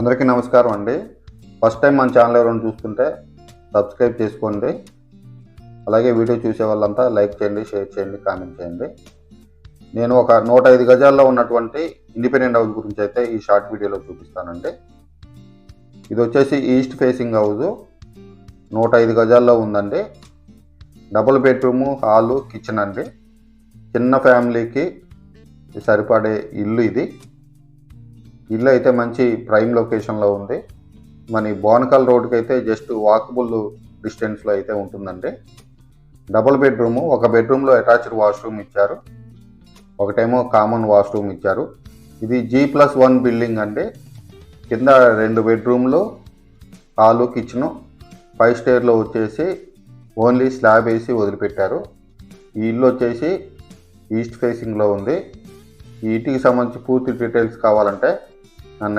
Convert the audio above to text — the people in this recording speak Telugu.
అందరికీ నమస్కారం అండి. ఫస్ట్ టైం మన ఛానల్ ఎవరైనా చూస్తుంటే సబ్స్క్రైబ్ చేసుకోండి. అలాగే వీడియో చూసే వాళ్ళంతా లైక్ చేయండి, షేర్ చేయండి, కామెంట్ చేయండి. నేను ఒక 105 గజాల్లో ఉన్నటువంటి ఇండిపెండెంట్ హౌస్ గురించి అయితే ఈ షార్ట్ వీడియోలో చూపిస్తానండి. ఇది వచ్చేసి ఈస్ట్ ఫేసింగ్ హౌస్, 105 గజాల్లో ఉందండి. డబుల్ బెడ్రూము, హాలు, కిచెన్ అండి. చిన్న ఫ్యామిలీకి సరిపడే ఇల్లు ఇది. ఇల్లు అయితే మంచి ప్రైమ్ లొకేషన్లో ఉంది. మన బోనకల్ రోడ్కి అయితే జస్ట్ వాకబుల్ డిస్టెన్స్లో అయితే ఉంటుందండి. డబుల్ బెడ్రూము, ఒక బెడ్రూమ్లో అటాచ్డ్ వాష్రూమ్ ఇచ్చారు, ఒకటేమో కామన్ వాష్రూమ్ ఇచ్చారు. ఇది G+1 బిల్డింగ్ అండి. కింద 2 బెడ్రూమ్లు, హాలు, కిచెను, 5 స్టేర్లో వచ్చేసి ఓన్లీ స్లాబ్ వేసి వదిలిపెట్టారు. ఈ ఇల్లు వచ్చేసి ఈస్ట్ ఫేసింగ్లో ఉంది. ఈ ఇంటికి సంబంధించి పూర్తి డీటెయిల్స్ కావాలంటే నన్ను